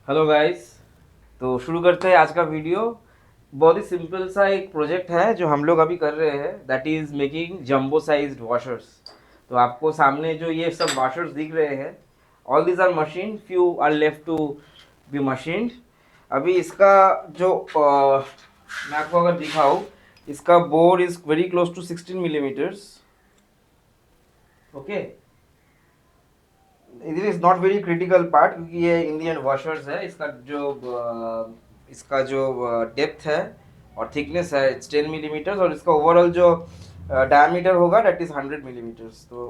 Hello guys. तो शुरू करते हैं आज का वीडियो। बहुत ही सिंपल सा एक प्रोजेक्ट है जो हम लोग अभी कर रहे हैं, that is making jumbo sized washers. तो आपको सामने जो ये सब वॉशर्स दिख रहे हैं, all these are machine, few are left to be machined. अभी इसका जो मैं आपको अगर दिखाऊँ, इसका bore is very close to 16 millimetres. Okay, it is not very critical part क्योंकि ये इंडियन वॉशर्स है। इसका जो डेप्थ है और थिकनेस है, इट्स 10 मिलीमीटर्स, और इसका ओवरऑल जो डायमीटर होगा दैट इज 100 मिलीमीटर्स। तो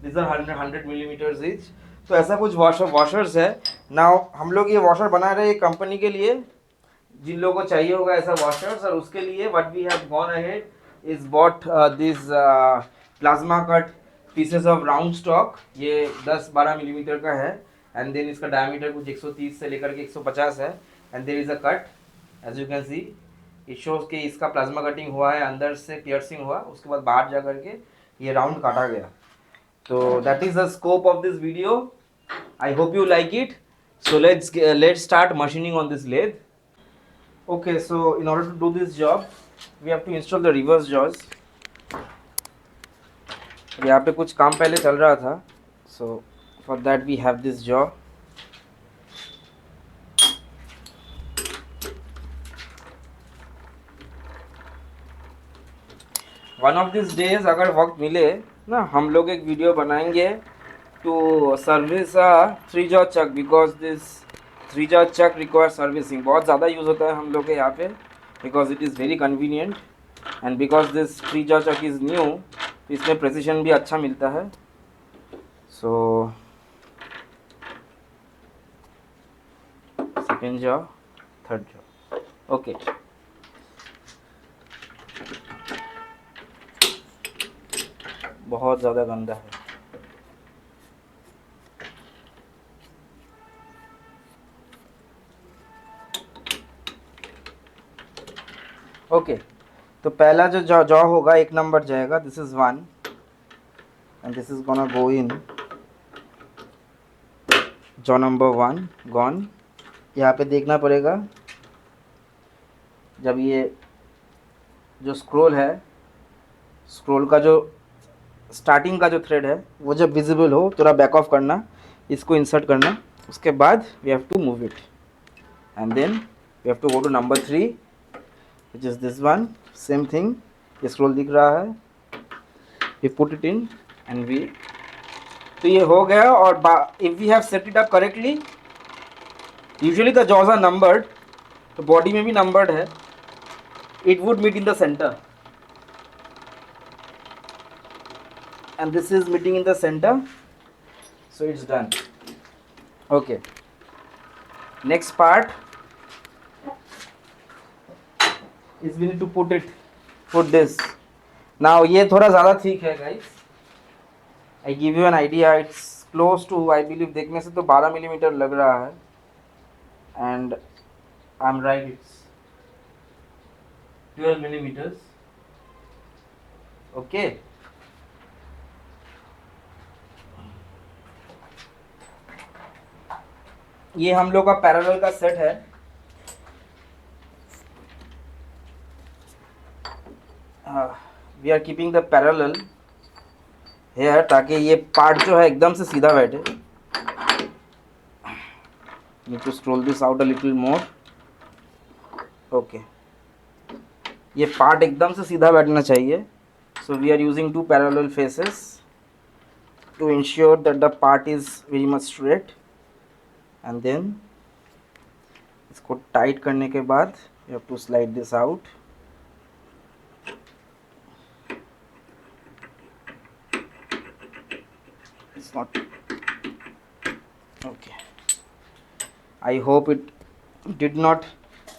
दिस आर 100 मिलीमीटर्स इच। तो ऐसा कुछ वॉशर्स है। नाउ हम लोग ये वॉशर बना रहे हैं कंपनी के लिए, जिन लोगों को चाहिए होगा ऐसा वॉशर्स, और उसके लिए what we have gone ahead is bought this plasma cut pieces of round stock. ये 10-12 मिलीमीटर का है, एंड देन इसका डायमीटर कुछ 130 से लेकर के 150 है, and there is a cut edge you can see. It shows कि इसका प्लाज्मा कटिंग हुआ है, अंदर से पियर्सिंग हुआ, उसके बाद बाहर जा करके ये राउंड काटा गया। तो that is the scope of this video. I hope you like it. So let's start machining on this lathe. Okay, so in order to do this job, we have to install the reverse jaws. यहाँ पे कुछ काम पहले चल रहा था, so for that we have this jaw. One of these days अगर वक्त मिले ना, हम लोग एक वीडियो बनाएंगे to service a 3 jaw chuck, because this 3 jaw chuck requires servicing. बहुत ज़्यादा यूज़ होता है हम लोग के यहाँ पे, because it is very convenient, and because this 3 jaw chuck is new, इसमें प्रेसिशन भी अच्छा मिलता है। So second jaw, third jaw. Okay. बहुत ज़्यादा गंदा है। ओके, तो पहला जो जॉ होगा 1 नंबर जाएगा, this is 1 and this is gonna go in jaw number 1 gone. यहाँ पे देखना पड़ेगा, जब ये जो स्क्रोल है, स्क्रोल का जो स्टार्टिंग का जो थ्रेड है वो जब विजिबल हो, थोड़ा बैक ऑफ करना, इसको इंसर्ट करना, उसके बाद we have to move it, and then we have to go to number 3 which is this one. Same thing, ये स्क्रोल दिख रहा है, we put it in and we, तो ये हो गया। और if we have set it up correctly, usually the jaws are numbered, तो बॉडी में भी नंबर्ड है, it would meet in the centre, and this is meeting in the center, so it's done. Okay, next part is we need to put this. Now ये थोड़ा ज़्यादा ठीक है guys, I give you an idea, it's close to, I believe देखने से तो 12 millimetre लग रहा है, and I'm right, it's 12 millimeters. Okay, ये हम लोग का पैरेलल का सेट है। We are keeping the parallel here, ताकि ये पार्ट जो है एकदम से सीधा बैठे। Need to scroll this out a little more. Okay, ये पार्ट एकदम से सीधा बैठना चाहिए, so we are using 2 parallel faces to ensure that the part is very much straight. And then इसको टाइट करने के बाद you have to slide this out. It's not okay, I hope it did not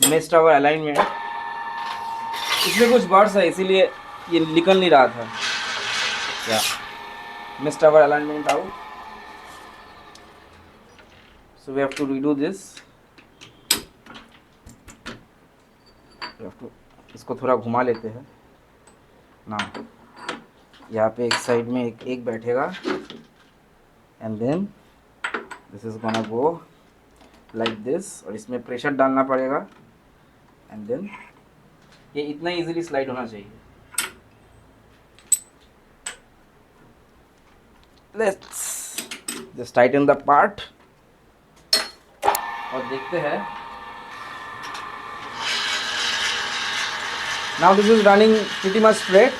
missed our alignment. इसमें कुछ birds है इसीलिए ये निकल नहीं रहा था, या missed our alignment out, so we have to redo this. इसको थोड़ा घुमा लेते हैं ना, यहाँ पे एक साइड में एक बैठेगा, and then this is gonna go like this, और इसमें प्रेशर डालना पड़ेगा एंड देन ये इतना इजीली स्लाइड होना चाहिए। Let's just Titan the part और देखते हैं। Now this is running pretty much straight.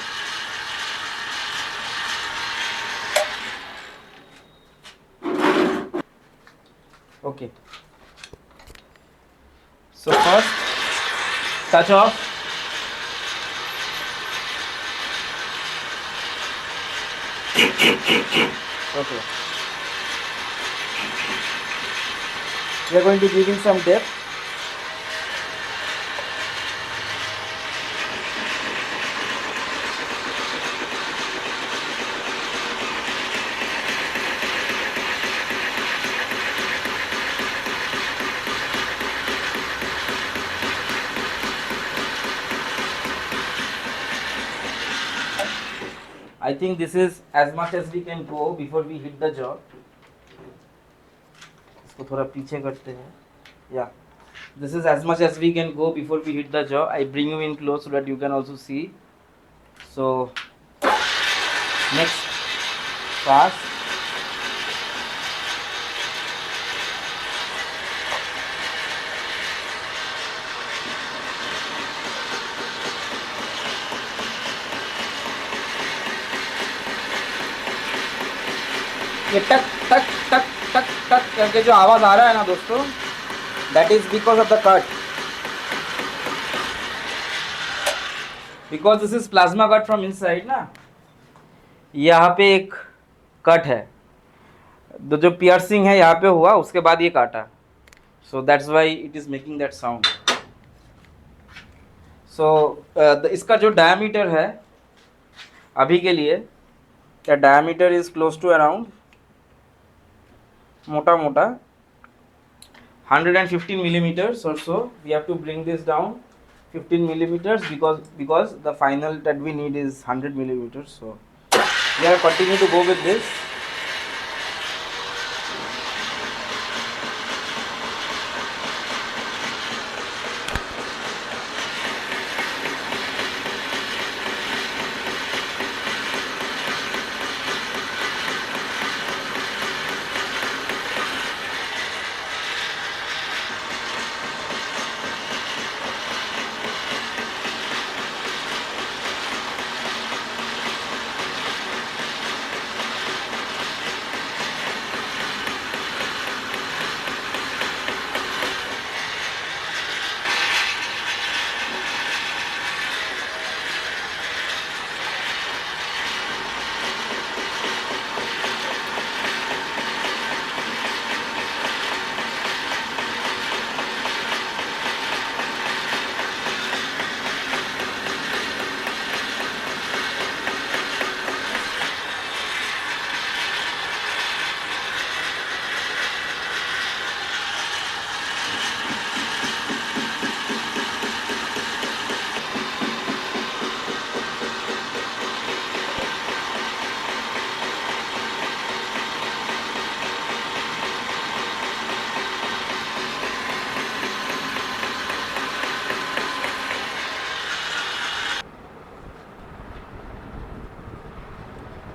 Okay, so first touch off, okay, we are going to give in some depth. I think this is as much as we can go before we hit the job. इसको थोड़ा पीछे करते हैं। Yeah, this is as much as we can go before we hit the job. I bring you in close so that you can also see. So next pass. ये टक टक टक टक टक करके जो आवाज़ आ रहा है ना दोस्तों, that is because of the cut, because this is plasma cut from inside ना। यहाँ पे एक कट है, जो पियर्सिंग है यहाँ पे हुआ, उसके बाद ये काटा, so that's why it is making that sound. So इसका जो डायमीटर है अभी के लिए, the diameter is close to around मोटा मोटा 115 millimeters or so. We have to bring this down 15 millimeters because the final that we need is 100 millimeters. So we are continue to go with this.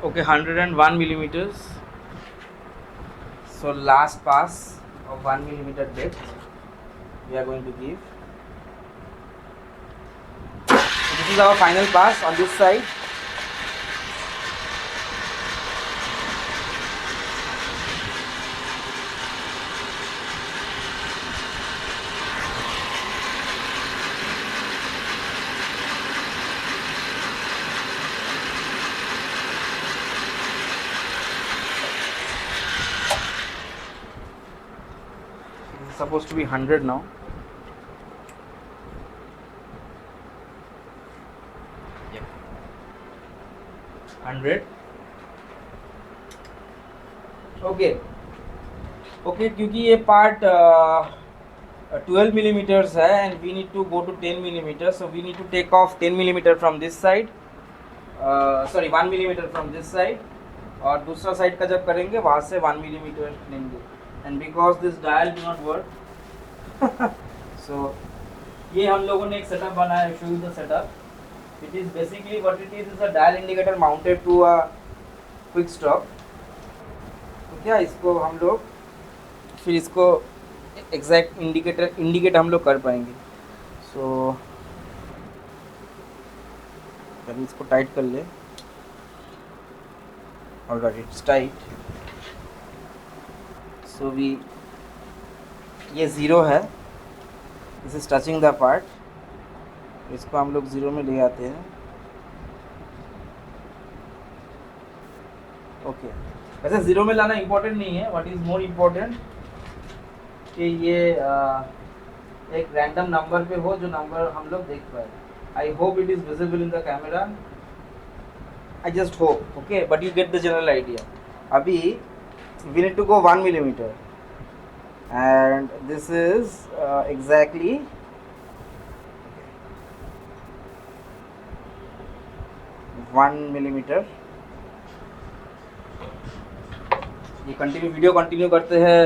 Okay, 101 millimeters. So last pass of 1 millimeter depth we are going to give. So this is our final pass on this side. Supposed to be 100 now. Yeah, 100. Okay, क्योंकि ये part 12 millimeters है and we need to go to 10 millimeters, so we need to take off 10 millimeter from this side, sorry 1 millimeter from this side, और दूसरा side का जब करेंगे वहाँ से 1 millimeter लेंगे। and because this dial do not work so ये हम लोगों ने एक सेटअप बनाया है. Show you the setup. It is basically what it is a dial indicator mounted to a quick stop. तो क्या इसको हम लोग फिर इसको एग्जैक्ट इंडिकेट हम लोग कर पाएंगे. सो पहले इसको टाइट कर ले. Alright, it's tight. So we ये ज़ीरो है. This is touching the part. इसको हम लोग ज़ीरो में ले आते हैं. ओके वैसे ज़ीरो में लाना इम्पोर्टेंट नहीं है. व्हाट इज़ मोर इम्पोर्टेंट कि ये एक रैंडम नंबर पे हो जो नंबर हम लोग देख पाए. I hope it is visible in the camera. I just hope. Okay but you get the general idea. अभी we need to go 1 millimeter and this is exactly 1 millimeter. ये continue video continue करते हैं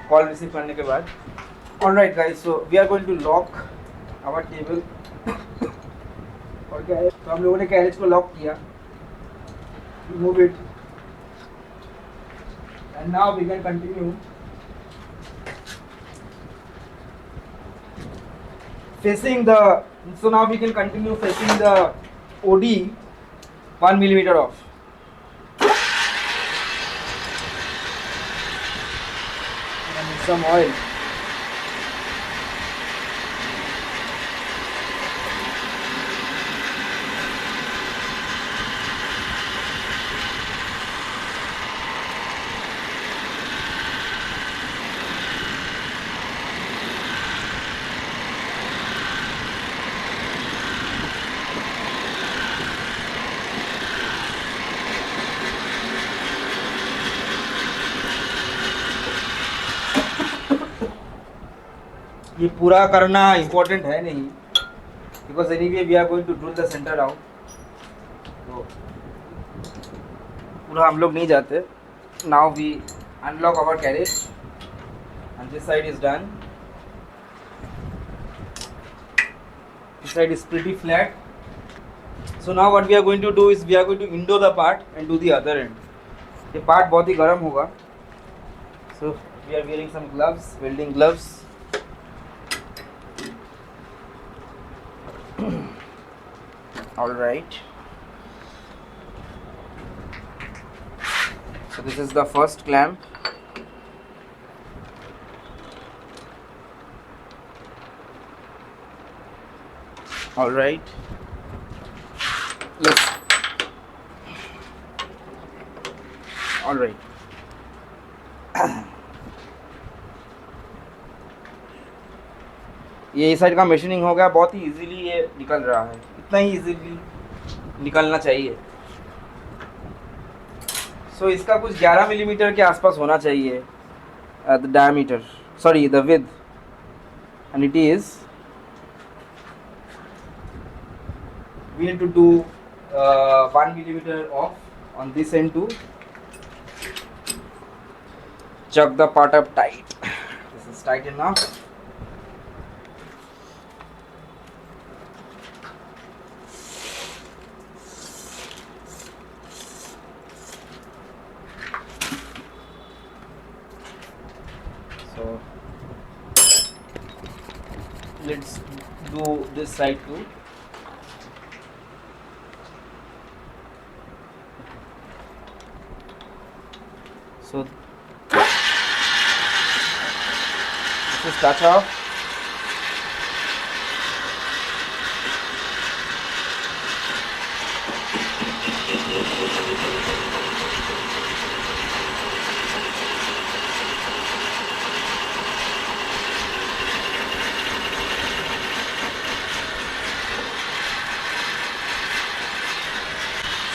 call receive करने के बाद. Alright guys, so we are going to lock our table. और क्या है, तो हम लोगों ने कैरेज को लॉक किया. Remove it and now we can continue facing the. So now we can continue facing the OD 1 millimeter off. And some oil. ये पूरा करना इम्पोर्टेंट है नहीं, because anyway we are going to drill the centre out. तो पूरा हम लोग नहीं जाते. Now we unlock our carriage and this side is done. This side is pretty flat. So now what we are going to do is we are going to window the part and do the other end. ये part बहुत ही गर्म होगा. So we are wearing some gloves, welding gloves. All right, so this is the first clamp. All right, let's. All right. ये इस side का machining हो गया. बहुत ही इजीली ये निकल रहा है. इतना ही इजीली निकलना चाहिए. सो इसका कुछ 11 मिलीमीटर के आसपास होना चाहिए the diameter, sorry the width, and it is we need to do 1 millimeter off on this end to chuck the part up tight. This is tight enough. So let's do this side too. So this is touch off.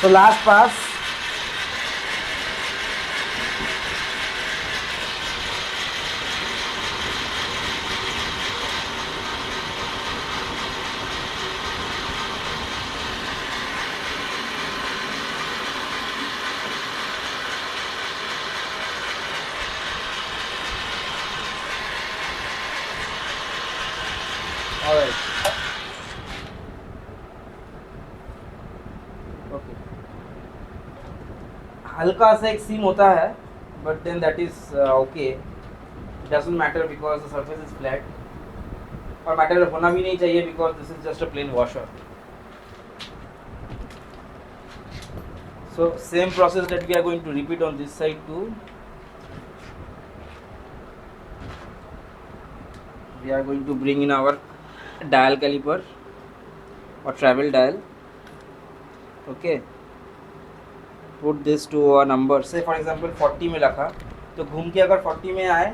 So last pass. Alright, okay. हल्का सा एक seam होता है, but then that is okay, it doesn't matter because the surface is flat, और matter होना भी नहीं चाहिए because this is just a plain washer. So same process that we are going to repeat on this side too. We are going to bring in our dial caliper or travel dial. Okay. Put this to a number. Say for example 40 में रखा, तो घूम के अगर 40 में आए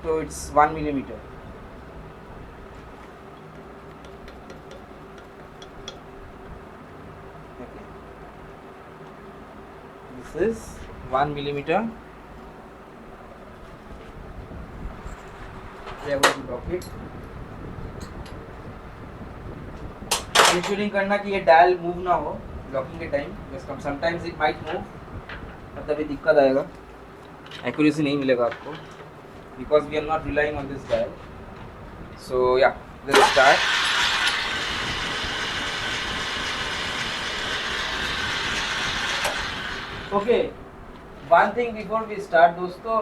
तो it's 1 millimeter. Okay. This is 1 millimeter. We are going to lock it. Ensuring करना कि ये डायल मूव ना हो लॉकिंग के time, because sometimes it might move, मतलब ये दिक्कत आएगा, एक्यूरेसी नहीं मिलेगा आपको, because we are not relying on this dial. So yeah let's start. Okay, one thing before we start दोस्तों,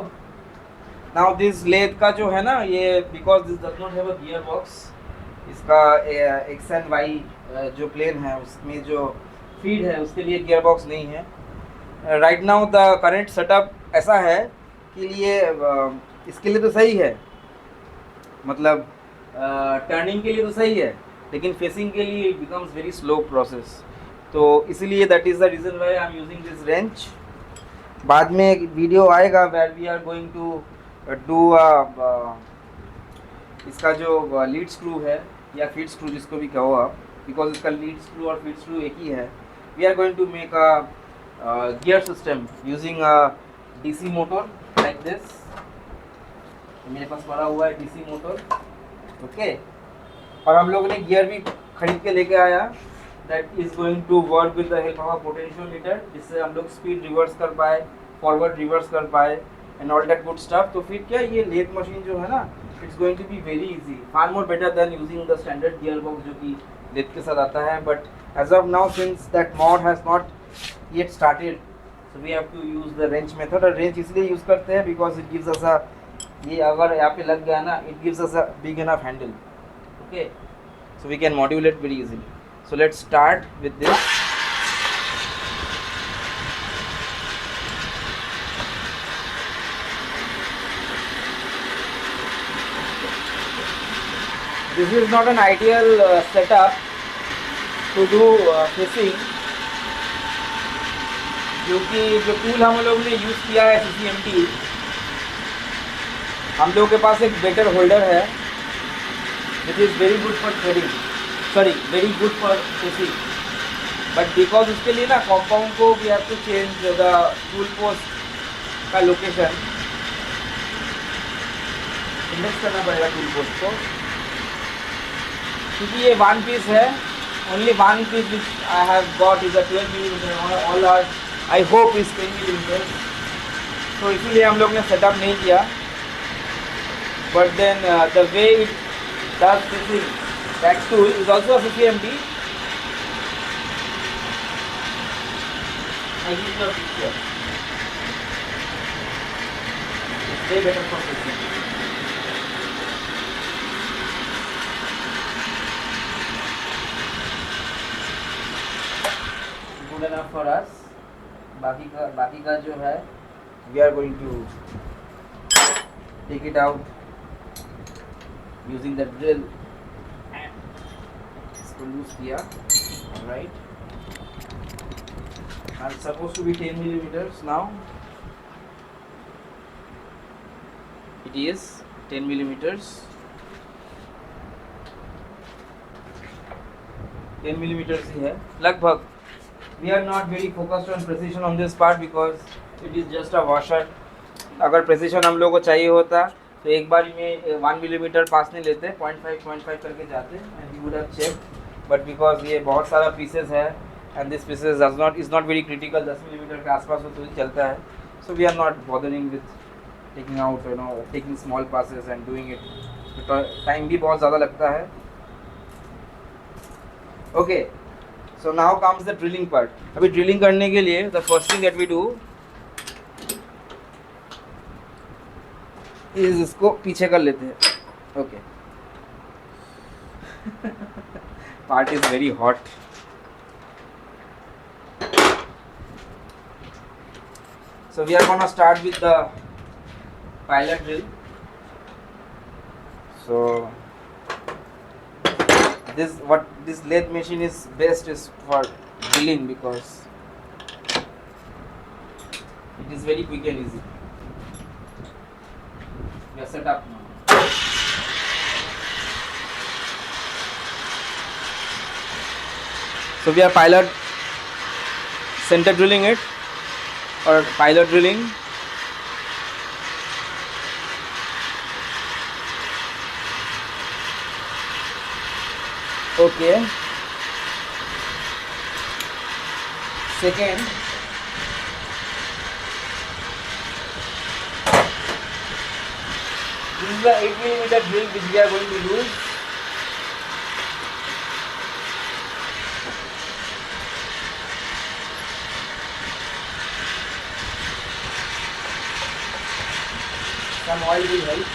नाउ दिस लेथ का जो है ना, ये because this does not have a gearbox, इसका एक्स एंड वाई जो plane है उसमें जो फीड है उसके लिए गियर बॉक्स नहीं है. Right now the current setup ऐसा है कि लिए इसके लिए तो सही है, मतलब टर्निंग के लिए तो सही है, लेकिन फेसिंग के लिए it becomes very slow process. तो इसीलिए that is the reason why I am using this wrench. बाद में एक वीडियो आएगा where we are going to do इसका जो लीड स्क्रू है या फीड स्क्रू जिसको भी कहो आप, बिकॉज इसका लीड स्क्रू और फीड स्क्रू एक ही है. We are going to make a gear system using a DC motor like this. मेरे पास पड़ा हुआ है डीसी मोटर. ओके, और हम लोगों ने गियर भी खरीद के लेके आया that is going to work with the help of a potentiometer, जिससे हम लोग स्पीड रिवर्स कर पाए, फॉरवर्ड रिवर्स कर पाए and all that good stuff. तो फिर क्या ये लेथ मशीन जो है ना, it's going to be very easy, far more better than using the standard gear box जो कि लेथ के साथ आता है. But as of now since that mod has not yet started, so we have to use the wrench method. और wrench इसलिए use करते हैं बिकॉज इट गिव्स अस अ, ये अगर यहाँ पे लग गया ना, it gives us a big enough handle. Okay, so we can modulate very easily. So let's start with this. This is not an ideal setup to do fishing, क्योंकि जो tool हम लोग ने यूज़ किया है CCMT, हम लोगों के पास एक बेटर होल्डर है which is very good for threading, sorry very good for fishing. But because उसके लिए ना कॉम्पाउंड को we have to change the tool post का लोकेशन, इंडेक्स करना पड़ेगा टूल पोस्ट को, क्योंकि ये वन पीस है. Only one piece which I have got is a 12 millimetre, all are I hope is 10 millimetre. तो इसीलिए हम लोग ने सेटअप नहीं किया. But then the way it does fishing, that tool is also CCMT. I give you a picture. It's way better for fishing. Good enough for us. बाकी का जो है we are going to take it out using the drill. इसको loose किया, right? And it's supposed to be 10 millimeters now. It is 10 millimeters. 10 millimeters ही है लगभग. We are not very focused on precision on this part because it is just a washer. अगर precision हम लोग को चाहिए होता तो एक बार में 1 मिलीमीटर पास नहीं लेते, 0.5 करके जाते and we would have checked. But because ये बहुत सारा pieces है and this pieces is not very critical, 10 millimetre के आसपास हो तो चलता है. So we are not bothering with taking out, taking small passes and doing it तो टाइम भी बहुत ज़्यादा लगता है. Okay, so now comes the drilling part. अभी ड्रिलिंग करने के लिए the first thing that we do is इसको पीछे कर लेते हैं. Okay, part is very hot. So we are gonna start with the pilot drill. So this lathe machine is best is for drilling because it is very quick and easy. We are set up now. So we are pilot center drilling it or pilot drilling. Okay. Second, this is the 8mm drill which we are going to use. Some oil will help.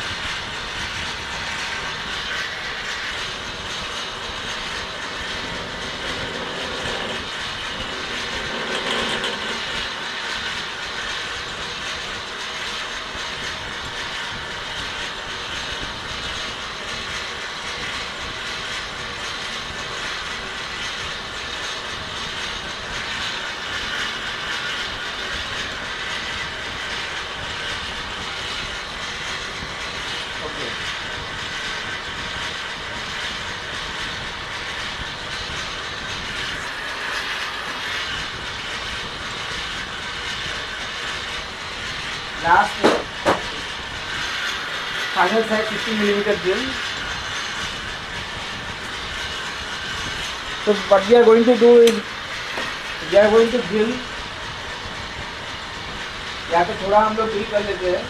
Okay. Last final size 50mm drill. So what we are going to do is we are going to drill. यहाँ पे थोड़ा हम लोग drill कर लेते हैं.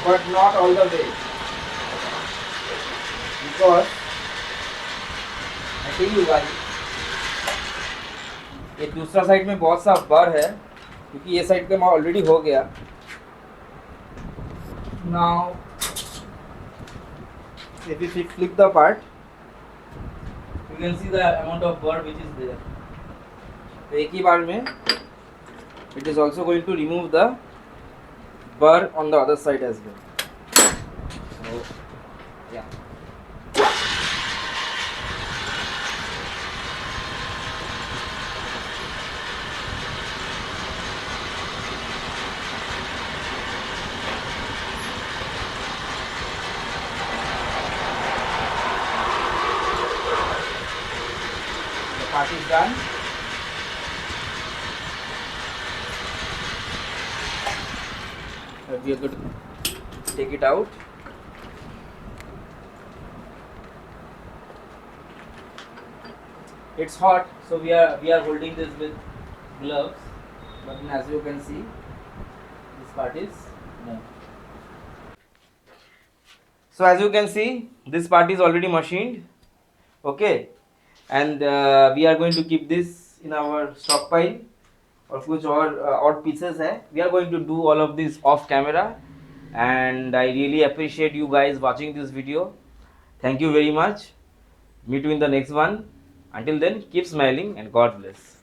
But not all the way, because I tell you guys, ये दूसरा साइड में बहुत सा बर है क्योंकि ये साइड पे ऑलरेडी हो गया. Now if we flip the part, you can see the amount of burr which is there. तो एक ही बार में it is also going to remove the burr on the other side as well. So yeah. The part is done. We are going to take it out. It's hot, so we are holding this with gloves. But as you can see, this part is done. So as you can see, this part is already machined. Okay, and we are going to keep this in our stockpile. और कुछ और pieces है. We are going to do all of this off camera, and I really appreciate you guys watching this video. Thank you very much. Meet you in the next one. Until then, keep smiling and God bless.